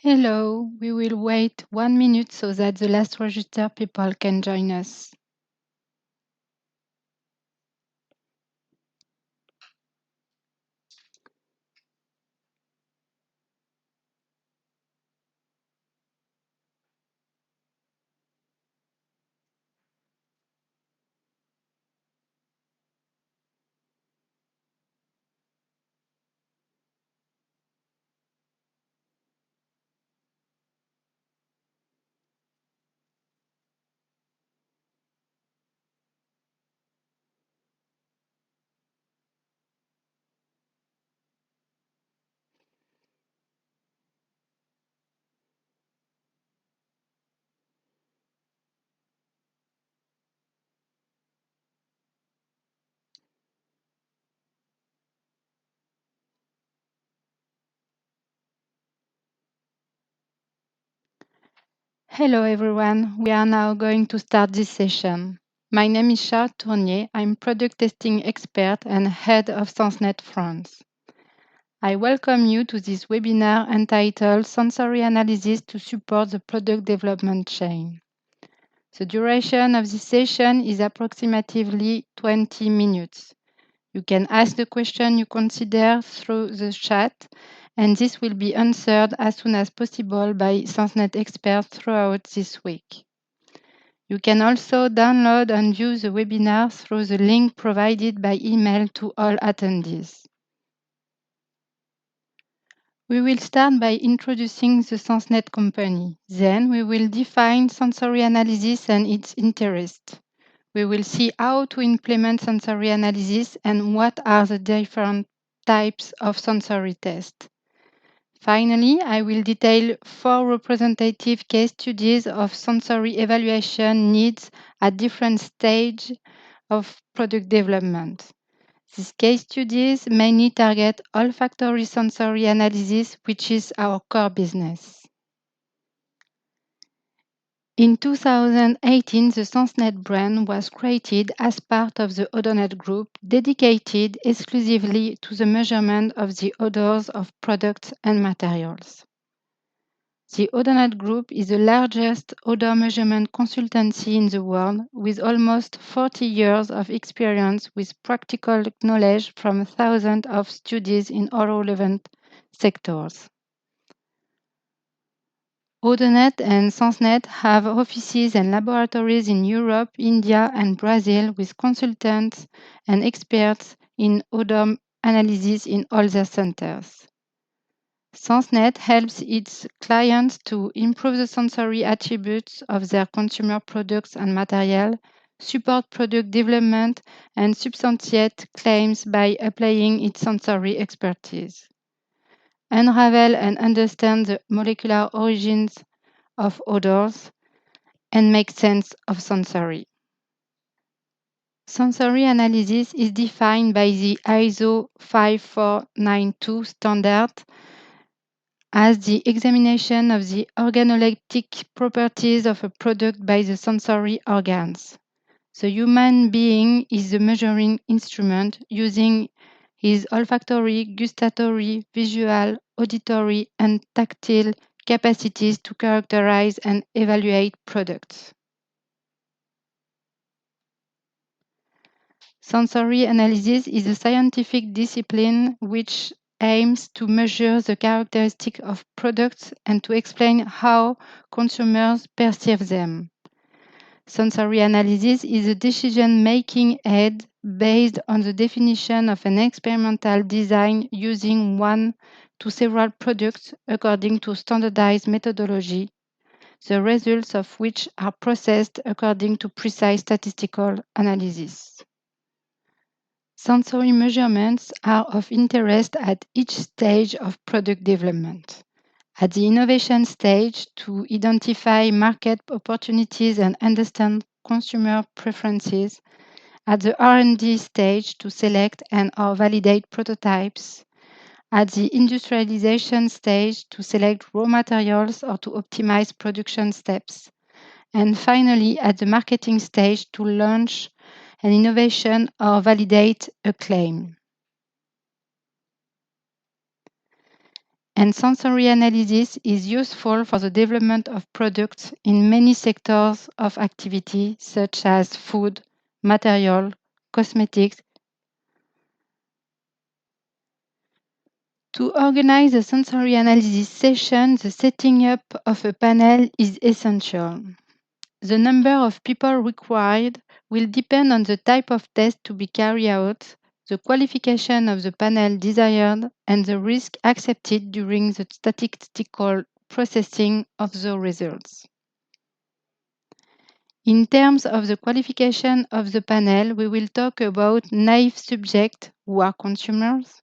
Hello, we will wait 1 minute so that the last registered people can join us. Hello everyone, we are now going to start this session. My name is Charles Tournier, I'm product testing expert and head of SenseNet France. I welcome you to this webinar entitled Sensory Analysis to Support the Product Development Chain. The duration of this session is approximately 20 minutes. You can ask the question you consider through the chat, and this will be answered as soon as possible by SenseNet experts throughout this week. You can also download and view the webinar through the link provided by email to all attendees. We will start by introducing the SenseNet company. Then we will define sensory analysis and its interest. We will see how to implement sensory analysis and what are the different types of sensory tests. Finally, I will detail 4 representative case studies of sensory evaluation needs at different stages of product development. These case studies mainly target olfactory sensory analysis, which is our core business. In 2018, the SenseNet brand was created as part of the Odonet Group, dedicated exclusively to the measurement of the odors of products and materials. The Odonet Group is the largest odor measurement consultancy in the world, with almost 40 years of experience with practical knowledge from thousands of studies in all relevant sectors. Odonet and SenseNet have offices and laboratories in Europe, India, and Brazil with consultants and experts in odor analysis in all their centers. SenseNet helps its clients to improve the sensory attributes of their consumer products and material, support product development, and substantiate claims by applying its sensory expertise. Unravel and understand the molecular origins of odors, and make sense of sensory. Sensory analysis is defined by the ISO 5492 standard as the examination of the organoleptic properties of a product by the sensory organs. The human being is the measuring instrument using his olfactory, gustatory, visual, auditory, and tactile capacities to characterize and evaluate products. Sensory analysis is a scientific discipline which aims to measure the characteristics of products and to explain how consumers perceive them. Sensory analysis is a decision-making aid based on the definition of an experimental design using one to several products according to standardized methodology, the results of which are processed according to precise statistical analysis. Sensory measurements are of interest at each stage of product development. At the innovation stage, to identify market opportunities and understand consumer preferences. At the R&D stage, to select and/or validate prototypes. At the industrialization stage, to select raw materials or to optimize production steps. And finally, at the marketing stage, to launch an innovation or validate a claim. and sensory analysis is useful for the development of products in many sectors of activity, such as food, material, cosmetics. To organize a sensory analysis session, the setting up of a panel is essential. The number of people required will depend on the type of test to be carried out, the qualification of the panel desired, and the risk accepted during the statistical processing of the results. In terms of the qualification of the panel, we will talk about naive subjects who are consumers,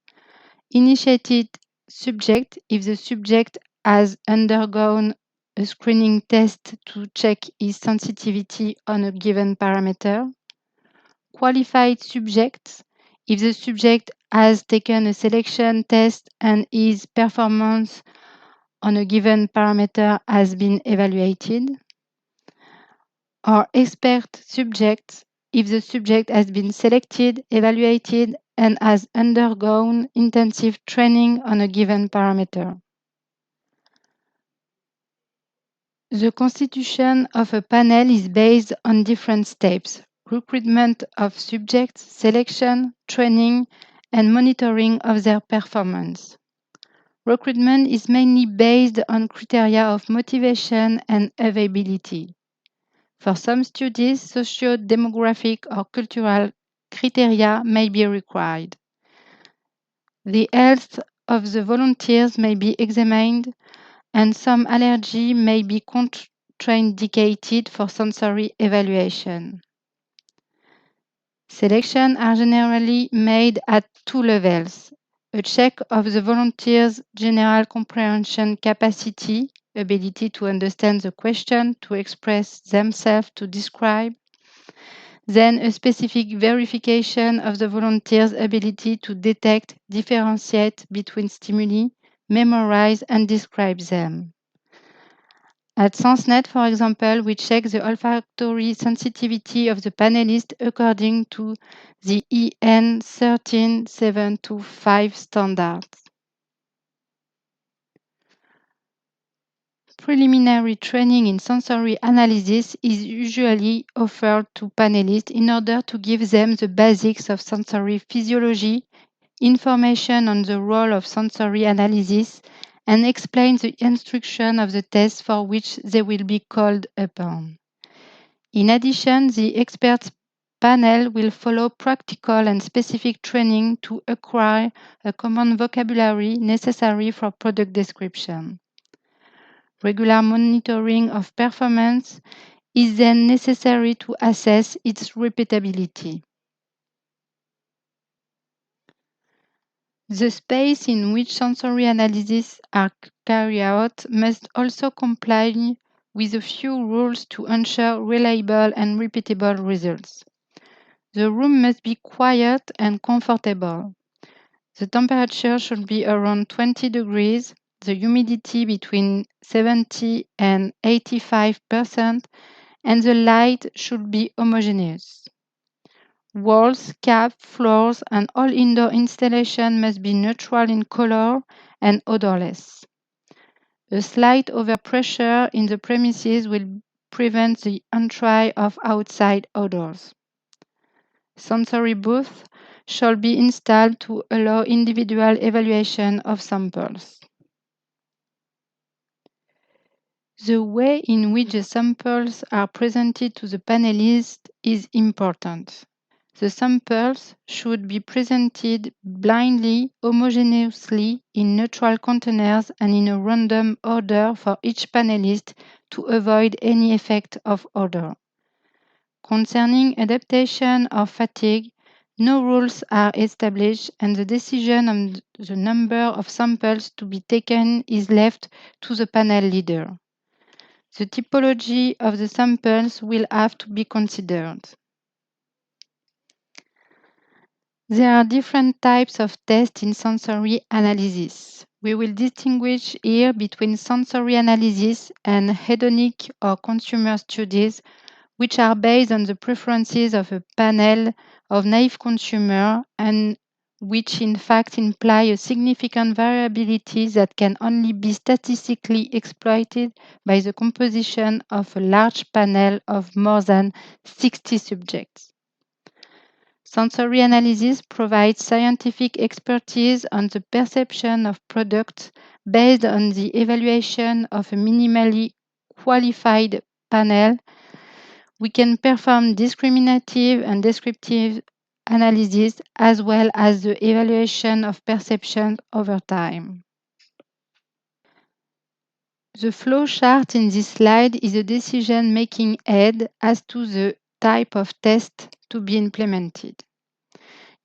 initiated subject if the subject has undergone a screening test to check his sensitivity on a given parameter, qualified subjects if the subject has taken a selection test and his performance on a given parameter has been evaluated, or expert subjects if the subject has been selected, evaluated, and has undergone intensive training on a given parameter. The constitution of a panel is based on different steps: recruitment of subjects, selection, training, and monitoring of their performance. Recruitment is mainly based on criteria of motivation and availability. For some studies, socio-demographic or cultural criteria may be required. The health of the volunteers may be examined, and some allergy may be contraindicated for sensory evaluation. Selections are generally made at two levels: a check of the volunteers' general comprehension capacity, ability to understand the question, to express themselves, to describe, then a specific verification of the volunteers' ability to detect, differentiate between stimuli, memorize, and describe them. At SenseNet, for example, we check the olfactory sensitivity of the panelists according to the EN 13725 standards. Preliminary training in sensory analysis is usually offered to panelists in order to give them the basics of sensory physiology, information on the role of sensory analysis, and explain the instruction of the test for which they will be called upon. In addition, the experts panel will follow practical and specific training to acquire a common vocabulary necessary for product description. Regular monitoring of performance is then necessary to assess its repeatability. The space in which sensory analyses are carried out must also comply with a few rules to ensure reliable and repeatable results. The room must be quiet and comfortable. The temperature should be around 20 degrees, the humidity between 70 and 85%, and the light should be homogeneous. Walls, cap, floors, and all indoor installation must be neutral in color and odorless. A slight overpressure in the premises will prevent the entry of outside odors. Sensory booths shall be installed to allow individual evaluation of samples. The way in which the samples are presented to the panelists is important. The samples should be presented blindly, homogeneously, in neutral containers and in a random order for each panelist to avoid any effect of odor. Concerning adaptation or fatigue, no rules are established, and the decision on the number of samples to be taken is left to the panel leader. The typology of the samples will have to be considered. There are different types of tests in sensory analysis. We will distinguish here between sensory analysis and hedonic or consumer studies, which are based on the preferences of a panel of naive consumers and which in fact imply a significant variability that can only be statistically exploited by the composition of a large panel of more than 60 subjects. Sensory analysis provides scientific expertise on the perception of products based on the evaluation of a minimally qualified panel. We can perform discriminative and descriptive analysis as well as the evaluation of perception over time. The flow chart in this slide is a decision-making aid as to the type of test to be implemented.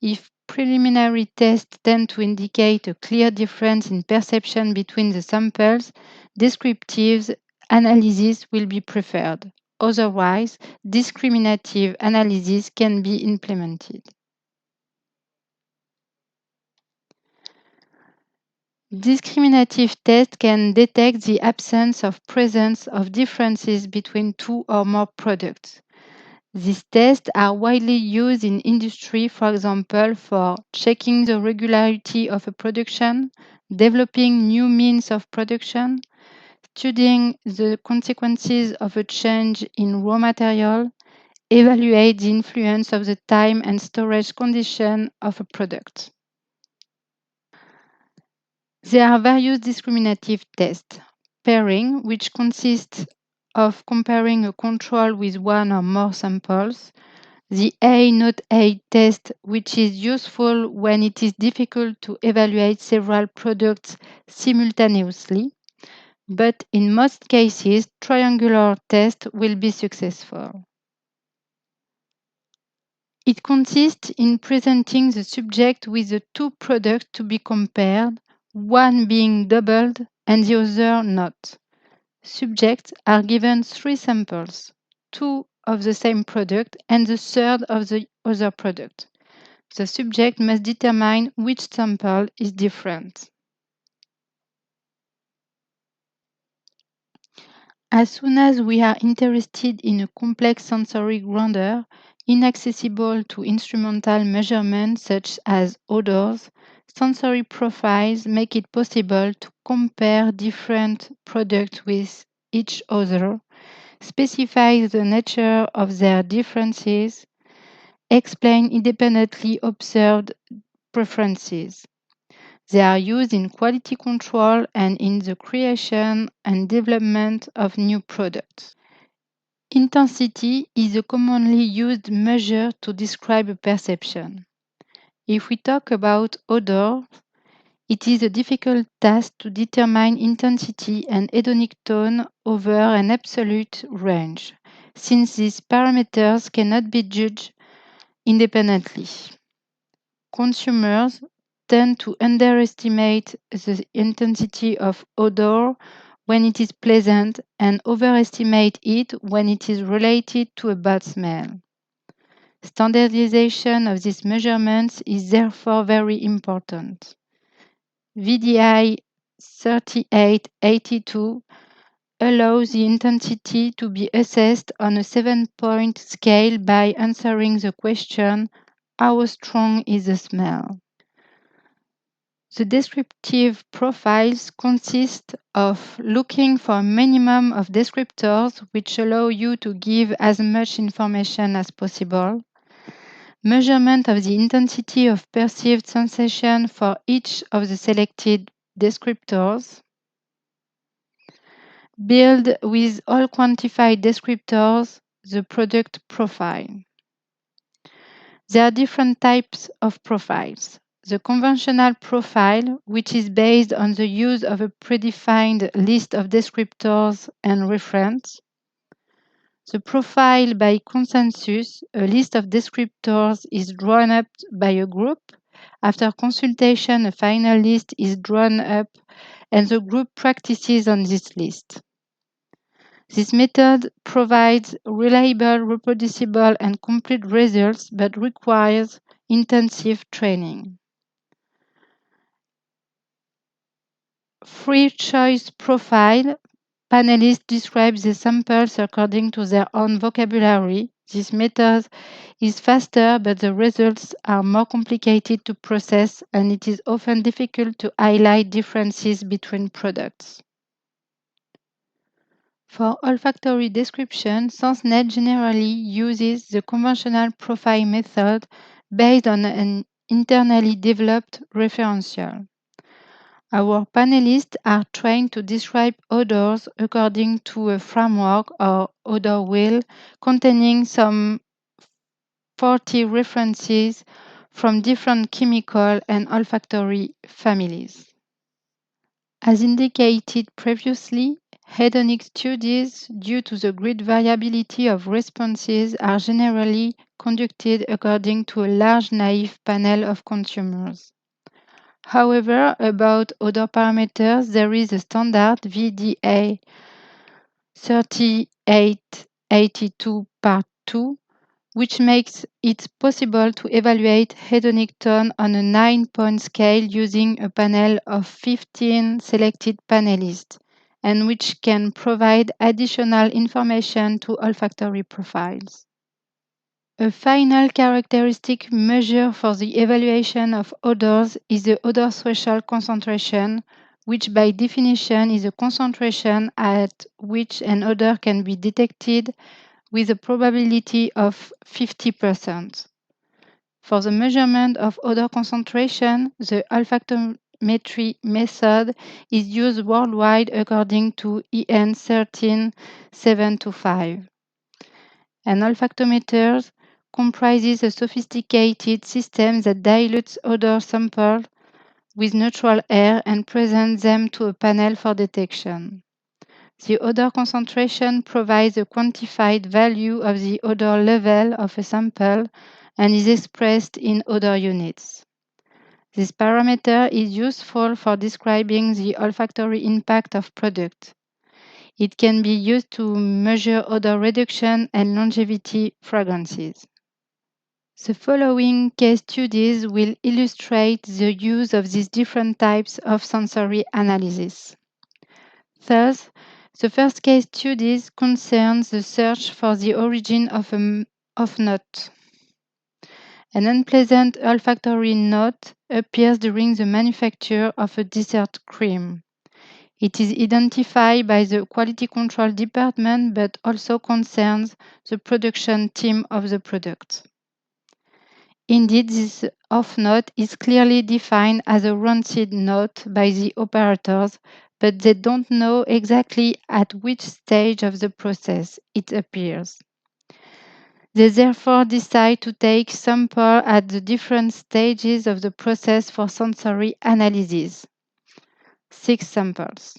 If preliminary tests tend to indicate a clear difference in perception between the samples, descriptive analysis will be preferred. Otherwise, discriminative analysis can be implemented. Discriminative tests can detect the absence of presence of differences between two or more products. These tests are widely used in industry, for example, for checking the regularity of a production, developing new means of production, studying the consequences of a change in raw material, evaluate the influence of the time and storage condition of a product. There are various discriminative tests. Pairing, which consists of comparing a control with one or more samples. The A not A test, which is useful when it is difficult to evaluate several products simultaneously, but in most cases, triangular test will be successful. It consists in presenting the subject with the two products to be compared, one being doubled and the other not. Subjects are given 3 samples, 2 of the same product and the third of the other product. The subject must determine which sample is different. As soon as we are interested in a complex sensory grandeur, inaccessible to instrumental measurements such as odors, sensory profiles make it possible to compare different products with each other, specify the nature of their differences, explain independently observed preferences. They are used in quality control and in the creation and development of new products. Intensity is a commonly used measure to describe a perception. If we talk about odor, it is a difficult task to determine intensity and hedonic tone over an absolute range, since these parameters cannot be judged independently. Consumers tend to underestimate the intensity of odor when it is pleasant and overestimate it when it is related to a bad smell. Standardization of these measurements is therefore very important. VDI 3882 allows the intensity to be assessed on a 7-point scale by answering the question, how strong is the smell? The descriptive profiles consist of looking for a minimum of descriptors which allow you to give as much information as possible, measurement of the intensity of perceived sensation for each of the selected descriptors, build with all quantified descriptors the product profile. There are different types of profiles. The conventional profile, which is based on the use of a predefined list of descriptors and reference. The profile by consensus, a list of descriptors is drawn up by a group. After consultation, a final list is drawn up and the group practices on this list. This method provides reliable, reproducible, and complete results but requires intensive training. Free choice profile. Panelists describe the samples according to their own vocabulary. This method is faster, but the results are more complicated to process, and it is often difficult to highlight differences between products. For olfactory description, SenseNet generally uses the conventional profile method based on an internally developed referential. Our panelists are trained to describe odors according to a framework or odor wheel containing some 40 references from different chemical and olfactory families. As indicated previously, hedonic studies, due to the great variability of responses, are generally conducted according to a large naive panel of consumers. However, about odor parameters, there is a standard VDA 3882 Part 2, which makes it possible to evaluate hedonic tone on a 9-point scale using a panel of 15 selected panelists, and which can provide additional information to olfactory profiles. A final characteristic measure for the evaluation of odors is the odor threshold concentration, which by definition is a concentration at which an odor can be detected with a probability of 50%. For the measurement of odor concentration, the olfactometry method is used worldwide according to EN 13725. An olfactometer comprises a sophisticated system that dilutes odor samples with neutral air and presents them to a panel for detection. The odor concentration provides a quantified value of the odor level of a sample and is expressed in odor units. This parameter is useful for describing the olfactory impact of product. It can be used to measure odor reduction and longevity fragrances. The following case studies will illustrate the use of these different types of sensory analysis. Thus, the first case study concerns the search for the origin of a note. An unpleasant olfactory note appears during the manufacture of a dessert cream. It is identified by the quality control department but also concerns the production team of the product. Indeed, this off note is clearly defined as a rancid note by the operators, but they don't know exactly at which stage of the process it appears. They therefore decide to take samples at the different stages of the process for sensory analysis. 6 samples.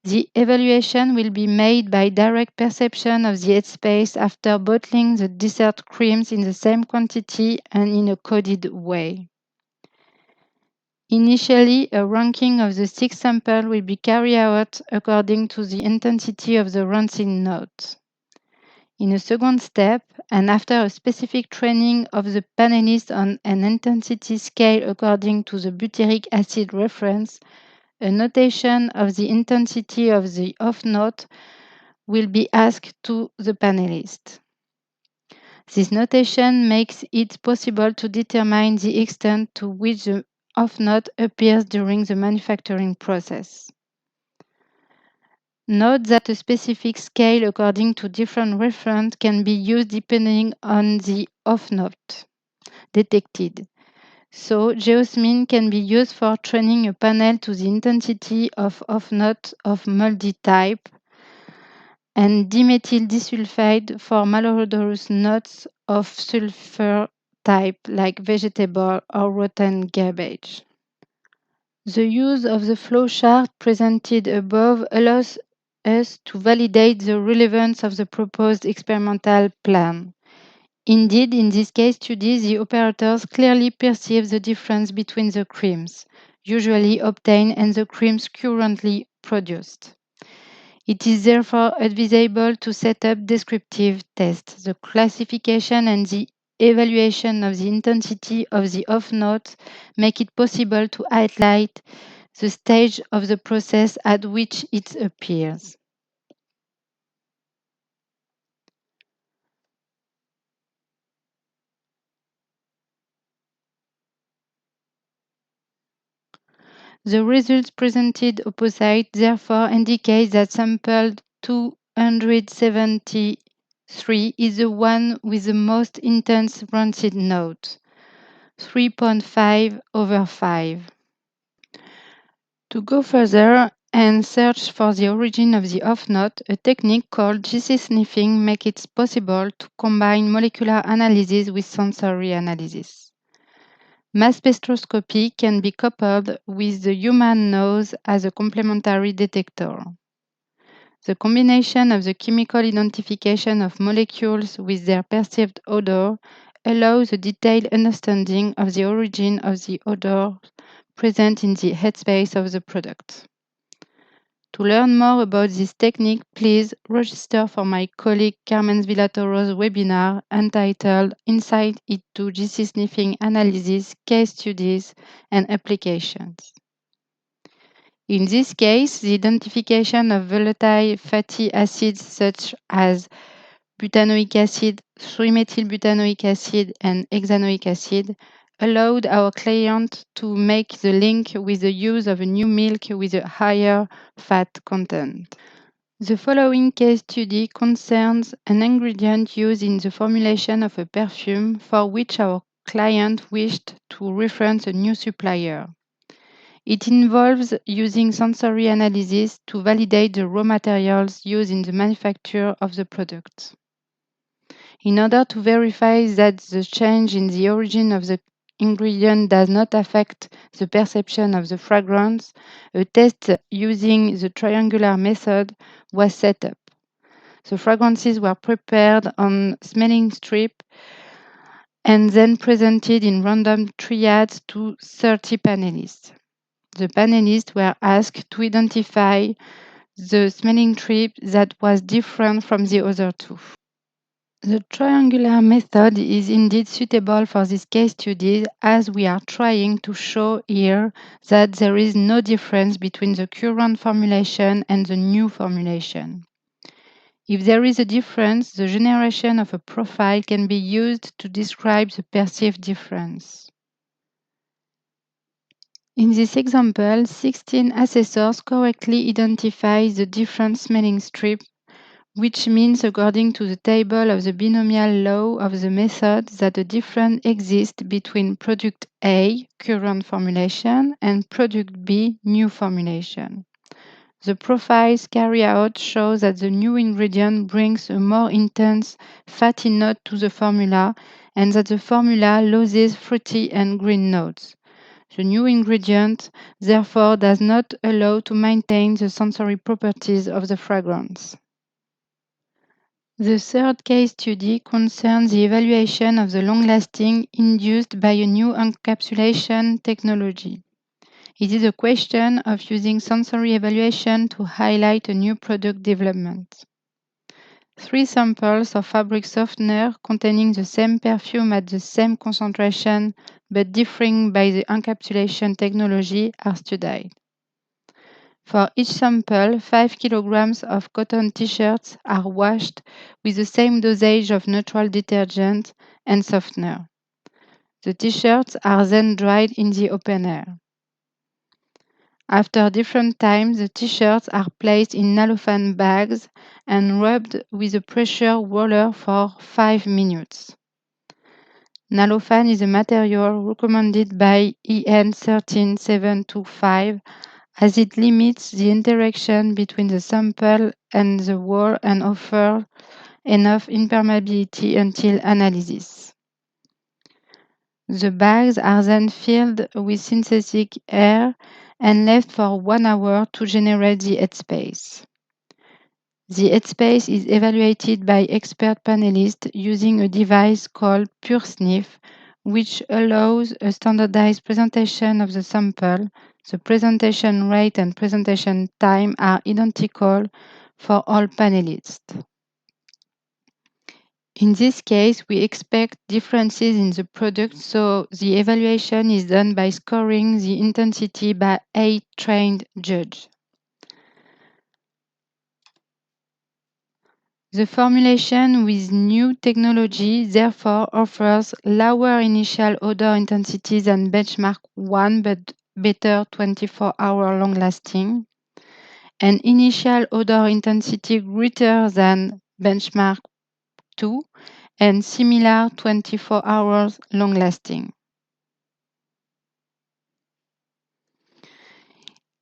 The evaluation will be made by direct perception of the headspace after bottling the dessert creams in the same quantity and in a coded way. Initially, a ranking of the 6 samples will be carried out according to the intensity of the rancid note. In a second step, and after a specific training of the panelists on an intensity scale according to the butyric acid reference, a notation of the intensity of the off note will be asked to the panelists. This notation makes it possible to determine the extent to which the off note appears during the manufacturing process. Note that a specific scale according to different referents can be used depending on the off note detected. So, geosmin can be used for training a panel to the intensity of off note of moldy type, and dimethyl disulfide for malodorous notes of sulfur type like vegetable or rotten garbage. The use of the flowchart presented above allows us to validate the relevance of the proposed experimental plan. Indeed, in this case study, the operators clearly perceive the difference between the creams usually obtained and the creams currently produced. It is therefore advisable to set up descriptive tests. The classification and the evaluation of the intensity of the off note make it possible to highlight the stage of the process at which it appears. The results presented opposite therefore indicate that sample 273 is the one with the most intense rancid note, 3.5/5. To go further and search for the origin of the off note, a technique called GC sniffing makes it possible to combine molecular analysis with sensory analysis. Mass spectroscopy can be coupled with the human nose as a complementary detector. The combination of the chemical identification of molecules with their perceived odor allows a detailed understanding of the origin of the odor present in the headspace of the product. To learn more about this technique, please register for my colleague Carmen Villatoro's webinar entitled Insight into GC Sniffing Analysis, Case Studies and Applications. In this case, the identification of volatile fatty acids such as butanoic acid, 3-methylbutanoic acid, and hexanoic acid allowed our client to make the link with the use of a new milk with a higher fat content. The following case study concerns an ingredient used in the formulation of a perfume for which our client wished to reference a new supplier. It involves using sensory analysis to validate the raw materials used in the manufacture of the product. In order to verify that the change in the origin of the ingredient does not affect the perception of the fragrance, a test using the triangular method was set up. The fragrances were prepared on smelling strip and then presented in random triads to 30 panelists. The panelists were asked to identify the smelling strip that was different from the other two. The triangular method is indeed suitable for this case study, as we are trying to show here that there is no difference between the current formulation and the new formulation. If there is a difference, the generation of a profile can be used to describe the perceived difference. In this example, 16 assessors correctly identify the different smelling strip, which means, according to the table of the binomial law of the method, that a difference exists between product A, current formulation, and product B, new formulation. The profiles carried out show that the new ingredient brings a more intense fatty note to the formula and that the formula loses fruity and green notes. The new ingredient, therefore, does not allow to maintain the sensory properties of the fragrance. The third case study concerns the evaluation of the long-lasting induced by a new encapsulation technology. It is a question of using sensory evaluation to highlight a new product development. 3 samples of fabric softener containing the same perfume at the same concentration but differing by the encapsulation technology are studied. For each sample, 5 kilograms of cotton t-shirts are washed with the same dosage of neutral detergent and softener. The t-shirts are then dried in the open air. After different times, the t-shirts are placed in cellophane bags and rubbed with a pressure roller for 5 minutes. Cellophane is a material recommended by EN 13725 as it limits the interaction between the sample and the wall and offers enough impermeability until analysis. The bags are then filled with synthetic air and left for 1 hour to generate the headspace. The headspace is evaluated by expert panelists using a device called PureSniff, which allows a standardized presentation of the sample. The presentation rate and presentation time are identical for all panelists. In this case, we expect differences in the product, so the evaluation is done by scoring the intensity by 8 trained judges. The formulation with new technology therefore offers lower initial odor intensity than benchmark 1, but better 24-hour long-lasting, an initial odor intensity greater than benchmark 2, and similar 24 hours long-lasting.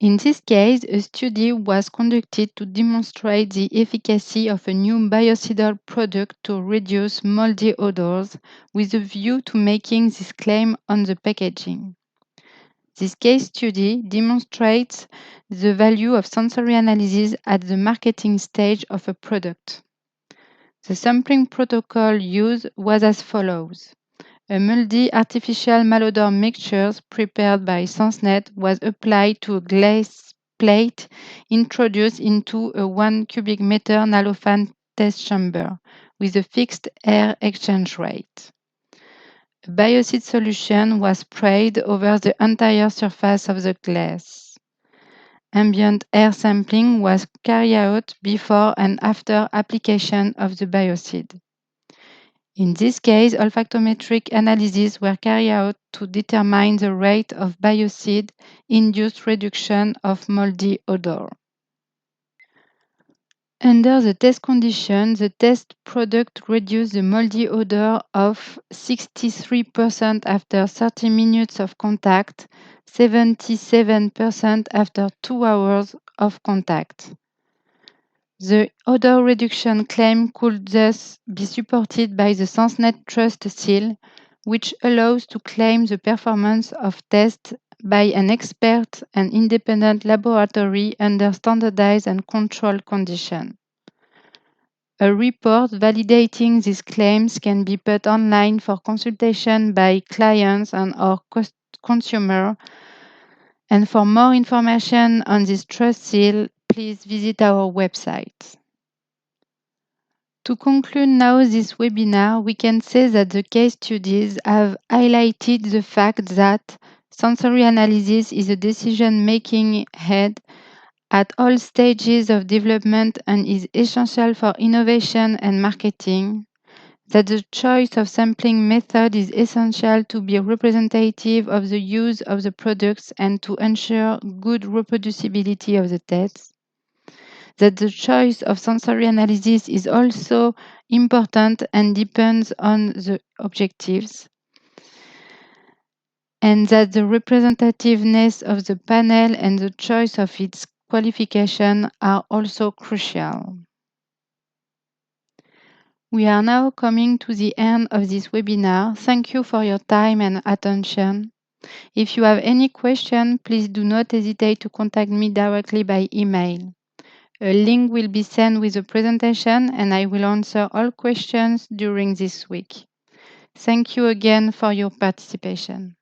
In this case, a study was conducted to demonstrate the efficacy of a new biocidal product to reduce moldy odors with a view to making this claim on the packaging. This case study demonstrates the value of sensory analysis at the marketing stage of a product. The sampling protocol used was as follows. A moldy artificial malodor mixture prepared by SenseNet was applied to a glass plate introduced into a 1 cubic meter Nalofan test chamber with a fixed air exchange rate. A biocide solution was sprayed over the entire surface of the glass. Ambient air sampling was carried out before and after application of the biocide. In this case, olfactometric analyses were carried out to determine the rate of biocide-induced reduction of moldy odor. Under the test condition, the test product reduced the moldy odor of 63% after 30 minutes of contact, 77% after 2 hours of contact. The odor reduction claim could thus be supported by the SenseNet Trust Seal, which allows to claim the performance of tests by an expert and independent laboratory under standardized and controlled conditions. A report validating these claims can be put online for consultation by clients and/or consumers. And for more information on this Trust Seal, please visit our website. To conclude now this webinar, we can say that the case studies have highlighted the fact that sensory analysis is a decision-making head at all stages of development and is essential for innovation and marketing, that the choice of sampling method is essential to be representative of the use of the products and to ensure good reproducibility of the tests, that the choice of sensory analysis is also important and depends on the objectives, and that the representativeness of the panel and the choice of its qualification are also crucial. We are now coming to the end of this webinar. Thank you for your time and attention. If you have any question, please do not hesitate to contact me directly by email. A link will be sent with the presentation, and I will answer all questions during this week. Thank you again for your participation.